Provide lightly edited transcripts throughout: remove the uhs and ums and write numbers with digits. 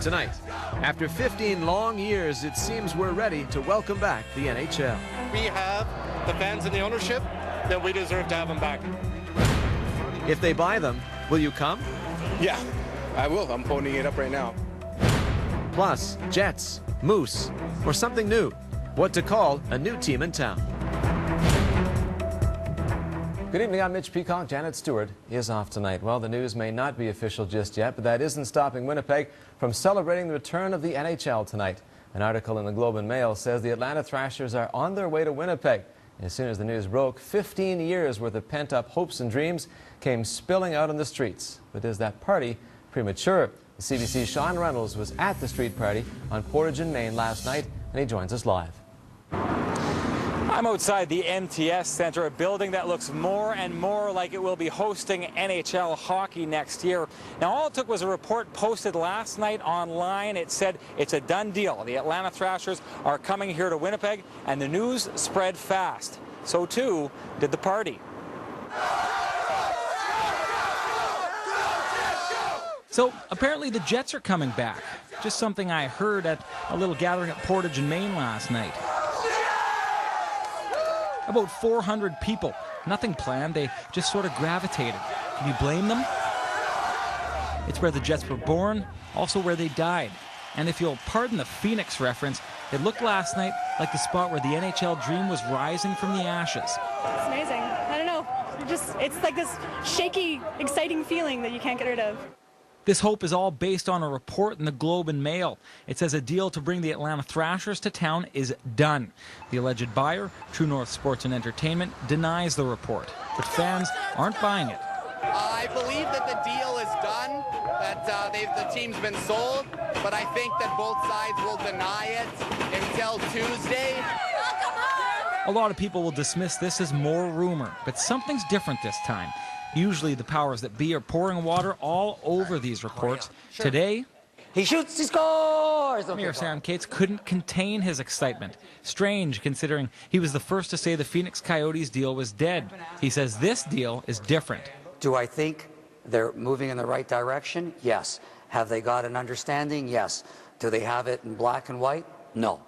tonight. After 15 long years, it seems we're ready to welcome back the NHL. We have the fans and the ownership, then we deserve to have them back. If they buy them, will you come? Yeah, I will. I'm phoning it up right now. Plus, Jets, Moose, or something new. What to call a new team in town. Good evening, I'm Mitch Peacock. Janet Stewart is off tonight. Well, the news may not be official just yet, but that isn't stopping Winnipeg from celebrating the return of the NHL tonight. An article in the Globe and Mail says the Atlanta Thrashers are on their way to Winnipeg. As soon as the news broke, 15 years worth of pent-up hopes and dreams came spilling out on the streets. But is that party premature? The CBC's Sean Reynolds was at the street party on Portage in Maine last night, and he joins us live. I'm outside the MTS Center, a building that looks more and more like it will be hosting NHL hockey next year. Now, all it took was a report posted last night online. It said it's a done deal. The Atlanta Thrashers are coming here to Winnipeg, and the news spread fast. So, too, did the party. So, apparently the Jets are coming back. Just something I heard at a little gathering at Portage in Maine last night. About 400 people. Nothing planned. They just sort of gravitated. Can you blame them? It's where the Jets were born, also where they died. And if you'll pardon the Phoenix reference, it looked last night like the spot where the NHL dream was rising from the ashes. It's amazing. I don't know. It's like this shaky, exciting feeling that you can't get rid of. This hope is all based on a report in the Globe and Mail. It says a deal to bring the Atlanta Thrashers to town is done. The alleged buyer, True North Sports and Entertainment, denies the report, but fans aren't buying it. I believe that the deal is done, that the team's been sold, but I think that both sides will deny it until Tuesday. A lot of people will dismiss this as more rumor, but something's different this time. Usually the powers that be are pouring water all over these reports. Today, he shoots, he scores! Mayor Sam Cates couldn't contain his excitement. Strange, considering he was the first to say the Phoenix Coyotes deal was dead. He says this deal is different. Do I think they're moving in the right direction? Yes. Have they got an understanding? Yes. Do they have it in black and white? No.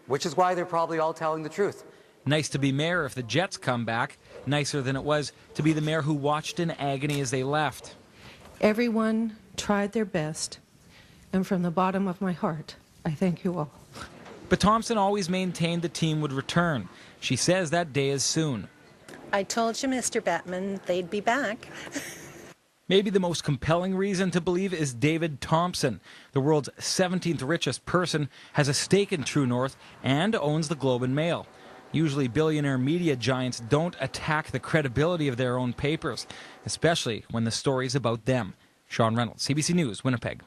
Which is why they're probably all telling the truth. Nice to be mayor if the Jets come back. Nicer than it was to be the mayor who watched in agony as they left. Everyone tried their best, and from the bottom of my heart, I thank you all. But Thompson always maintained the team would return. She says that day is soon. I told you, Mr. Batman, they'd be back. Maybe the most compelling reason to believe is David Thompson. The world's 17th richest person has a stake in True North and owns the Globe and Mail. Usually billionaire media giants don't attack the credibility of their own papers, especially when the story's about them. Sean Reynolds, CBC News, Winnipeg.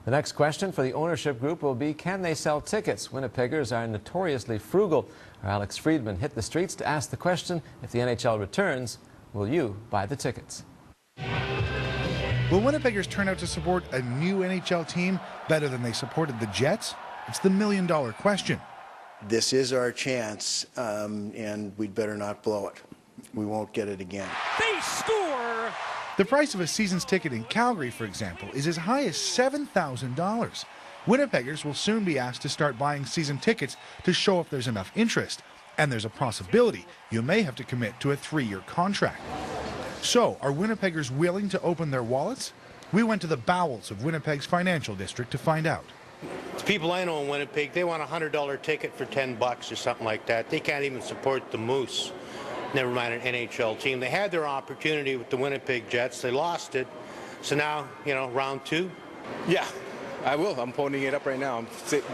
The next question for the ownership group will be, can they sell tickets? Winnipeggers are notoriously frugal. Our Alex Friedman hit the streets to ask the question, if the NHL returns, will you buy the tickets? Will Winnipeggers turn out to support a new NHL team better than they supported the Jets? It's the million-dollar question. This is our chance, and we'd better not blow it. We won't get it again. They score! The price of a season's ticket in Calgary, for example, is as high as $7,000. Winnipeggers will soon be asked to start buying season tickets to show if there's enough interest. And there's a possibility you may have to commit to a 3-year contract. So, are Winnipeggers willing to open their wallets? We went to the bowels of Winnipeg's financial district to find out. It's people I know in Winnipeg, they want a $100 ticket for $10 or something like that. They can't even support the Moose, never mind an NHL team. They had their opportunity with the Winnipeg Jets. They lost it. So now, round 2. Yeah, I will. I'm phoning it up right now. I'm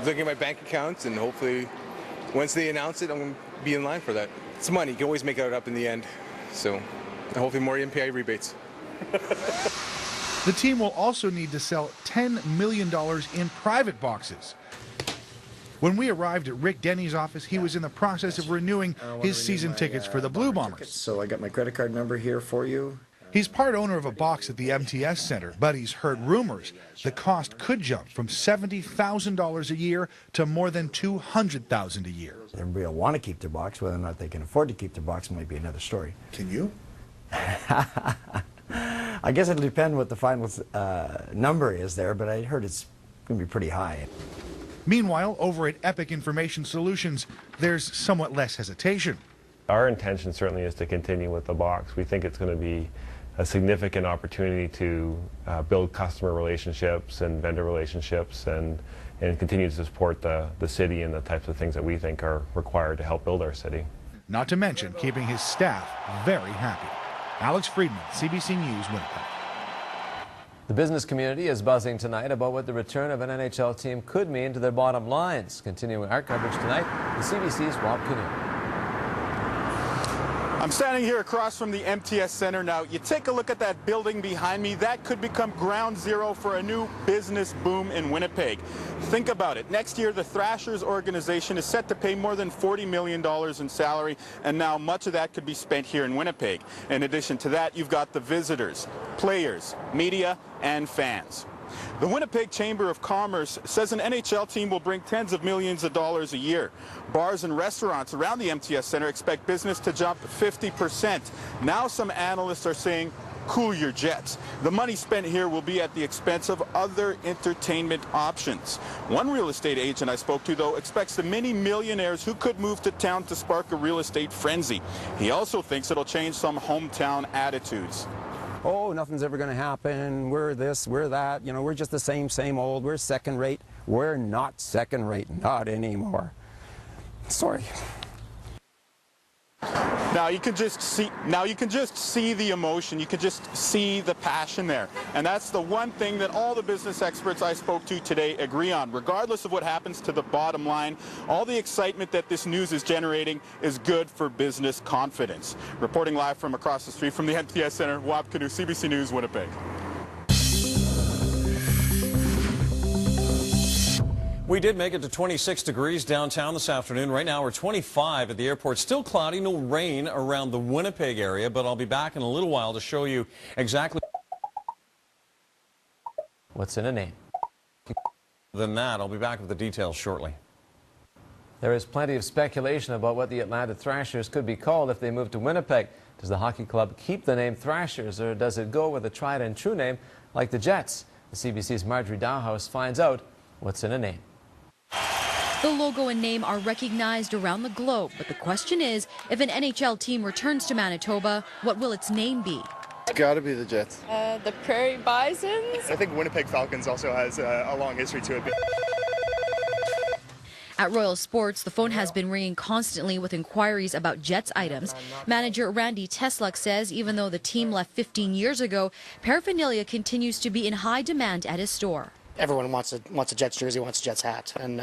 looking at my bank accounts, and hopefully once they announce it, I'm going to be in line for that. It's money. You can always make it up in the end. So hopefully more MPI rebates. The team will also need to sell $10 million in private boxes. When we arrived at Rick Denny's office, he was in the process of renewing his season tickets for the Blue Bombers. So I got my credit card number here for you. He's part owner of a box at the MTS Center, but he's heard rumors the cost could jump from $70,000 a year to more than $200,000 a year. Everybody will want to keep their box. Whether or not they can afford to keep their box might be another story. Can you? I guess it'll depend what the final number is there, but I heard it's going to be pretty high. Meanwhile, over at Epic Information Solutions, there's somewhat less hesitation. Our intention certainly is to continue with the box. We think it's going to be a significant opportunity to build customer relationships and vendor relationships and continue to support the city and the types of things that we think are required to help build our city. Not to mention keeping his staff very happy. Alex Friedman, CBC News, Winnipeg. The business community is buzzing tonight about what the return of an NHL team could mean to their bottom lines. Continuing our coverage tonight, the CBC's Rob Canoe. I'm standing here across from the MTS Center now. You take a look at that building behind me. That could become ground zero for a new business boom in Winnipeg. Think about it. Next year, the Thrashers organization is set to pay more than $40 million in salary, and now much of that could be spent here in Winnipeg. In addition to that, you've got the visitors, players, media, and fans. The Winnipeg Chamber of Commerce says an NHL team will bring tens of millions of dollars a year. Bars and restaurants around the MTS Center expect business to jump 50%. Now some analysts are saying, cool your jets. The money spent here will be at the expense of other entertainment options. One real estate agent I spoke to, though, expects the many millionaires who could move to town to spark a real estate frenzy. He also thinks it'll change some hometown attitudes. Oh, nothing's ever going to happen, we're this, we're that, you know, we're just the same old, we're second rate. We're not second rate, not anymore. Sorry. Now you can just see the emotion, you can just see the passion there. And that's the one thing that all the business experts I spoke to today agree on. Regardless of what happens to the bottom line, all the excitement that this news is generating is good for business confidence. Reporting live from across the street from the MTS Center, Rob Canoe, CBC News, Winnipeg. We did make it to 26 degrees downtown this afternoon. Right now we're 25 at the airport. Still cloudy, no rain around the Winnipeg area, but I'll be back in a little while to show you exactly what's in a name. Than that, I'll be back with the details shortly. There is plenty of speculation about what the Atlanta Thrashers could be called if they move to Winnipeg. Does the hockey club keep the name Thrashers, or does it go with a tried and true name like the Jets? The CBC's Marjorie Dowhouse finds out what's in a name. The logo and name are recognized around the globe, but the question is, if an NHL team returns to Manitoba, what will its name be? It's got to be the Jets. The Prairie Bisons? I think Winnipeg Falcons also has a long history to it. At Royal Sports, the phone has been ringing constantly with inquiries about Jets items. Manager Randy Tesluk says even though the team left 15 years ago, paraphernalia continues to be in high demand at his store. Everyone wants a Jets jersey, wants a Jets hat, and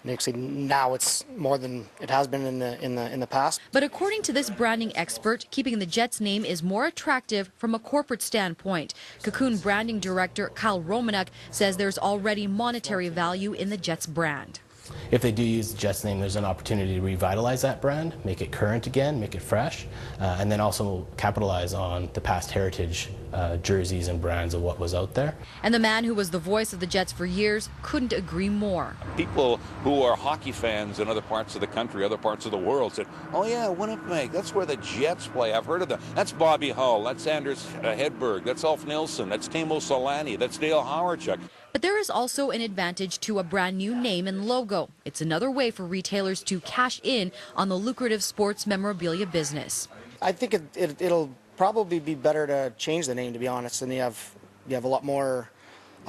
actually now it's more than it has been in the past. But according to this branding expert, keeping the Jets name is more attractive from a corporate standpoint. Cocoon branding director Kyle Romanek says there's already monetary value in the Jets brand. If they do use the Jets name, there's an opportunity to revitalize that brand, make it current again, make it fresh, and then also capitalize on the past heritage jerseys and brands of what was out there. And the man who was the voice of the Jets for years couldn't agree more. People who are hockey fans in other parts of the country, other parts of the world said, oh yeah, Winnipeg, that's where the Jets play. I've heard of them. That's Bobby Hull, that's Anders Hedberg, that's Ulf Nilsson, that's Teemu Solani, that's Dale Hawerchuk. But there is also an advantage to a brand new name and logo. It's another way for retailers to cash in on the lucrative sports memorabilia business. I think it'll probably be better to change the name, to be honest, and you have a lot more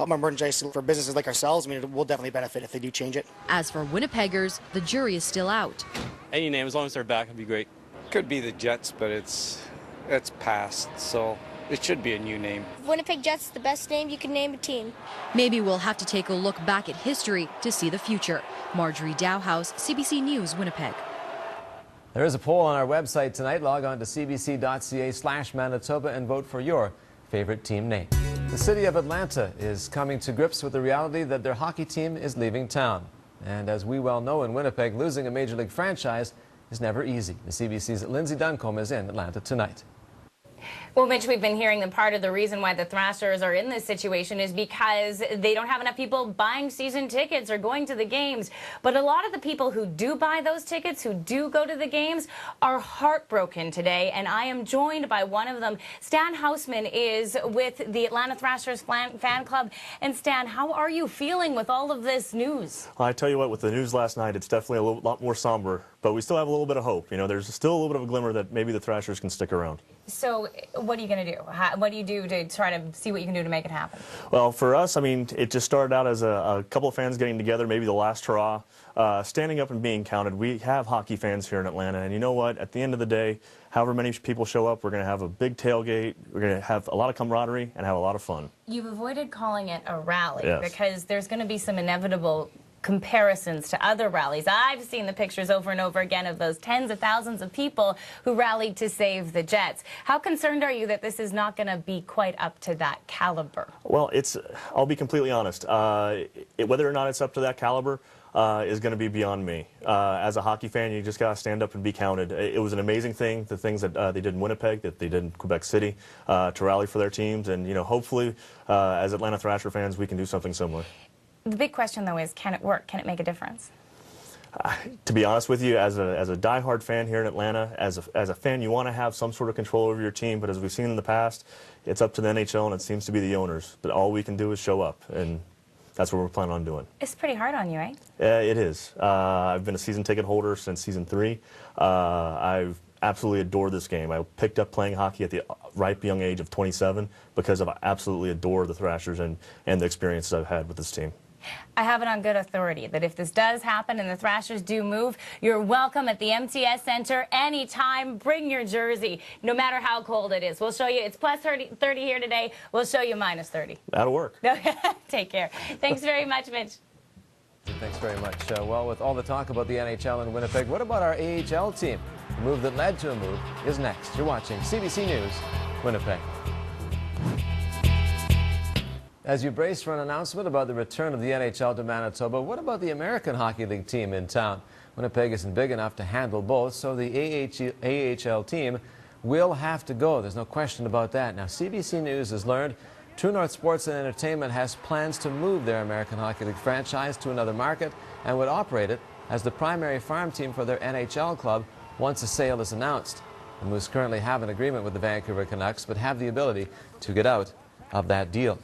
merchandise for businesses like ourselves. I mean, it will definitely benefit if they do change it. As for Winnipeggers, the jury is still out. Any name, as long as they're back, would be great. Could be the Jets, but it's past, so it should be a new name. Winnipeg Jets is the best name you can name a team. Maybe we'll have to take a look back at history to see the future. Marjorie Dowhouse, CBC News, Winnipeg. There is a poll on our website tonight. Log on to cbc.ca/Manitoba and vote for your favorite team name. The city of Atlanta is coming to grips with the reality that their hockey team is leaving town. And as we well know in Winnipeg, losing a Major League franchise is never easy. The CBC's Lindsay Duncombe is in Atlanta tonight. Well, Mitch, we've been hearing that part of the reason why the Thrashers are in this situation is because they don't have enough people buying season tickets or going to the games. But a lot of the people who do buy those tickets, who do go to the games, are heartbroken today. And I am joined by one of them. Stan Hausman is with the Atlanta Thrashers fan club. And Stan, how are you feeling with all of this news? Well, I tell you what, with the news last night, it's definitely a lot more somber. But we still have a little bit of hope. You know, there's still a little bit of a glimmer that maybe the Thrashers can stick around. So what are you going to do? What do you do to try to see what you can do to make it happen? Well, for us, I mean, it just started out as a couple of fans getting together, maybe the last hurrah, standing up and being counted. We have hockey fans here in Atlanta, and you know what? At the end of the day, however many people show up, we're going to have a big tailgate, we're going to have a lot of camaraderie, and have a lot of fun. You've avoided calling it a rally Yes. because there's going to be some inevitable comparisons to other rallies. I've seen the pictures over and over again of those tens of thousands of people who rallied to save the Jets. How concerned are you that this is not going to be quite up to that caliber? Well, I'll be completely honest. Whether or not it's up to that caliber is going to be beyond me. As a hockey fan, you just got to stand up and be counted. It was an amazing thing, the things that they did in Winnipeg, that they did in Quebec City, to rally for their teams. And, you know, hopefully, as Atlanta Thrasher fans, we can do something similar. The big question, though, is can it work? Can it make a difference? To be honest with you, as a diehard fan here in Atlanta, as a fan, you want to have some sort of control over your team. But as we've seen in the past, it's up to the NHL, and it seems to be the owners. But all we can do is show up, and that's what we're planning on doing. It's pretty hard on you, right? It is. I've been a season ticket holder since season 3. I've absolutely adored this game. I picked up playing hockey at the ripe young age of 27 because I absolutely adore the Thrashers and the experiences I've had with this team. I have it on good authority that if this does happen and the Thrashers do move, you're welcome at the MTS Center anytime. Bring your jersey, no matter how cold it is. We'll show you. It's plus 30 here today. We'll show you minus 30. That'll work. Take care. Thanks very much, Mitch. Thanks very much. Well, with all the talk about the NHL in Winnipeg, what about our AHL team? The move that led to a move is next. You're watching CBC News, Winnipeg. As you brace for an announcement about the return of the NHL to Manitoba, what about the American Hockey League team in town? Winnipeg isn't big enough to handle both, so the AHL team will have to go. There's no question about that. Now, CBC News has learned True North Sports and Entertainment has plans to move their American Hockey League franchise to another market and would operate it as the primary farm team for their NHL club once a sale is announced. The Moose currently have an agreement with the Vancouver Canucks, but have the ability to get out of that deal.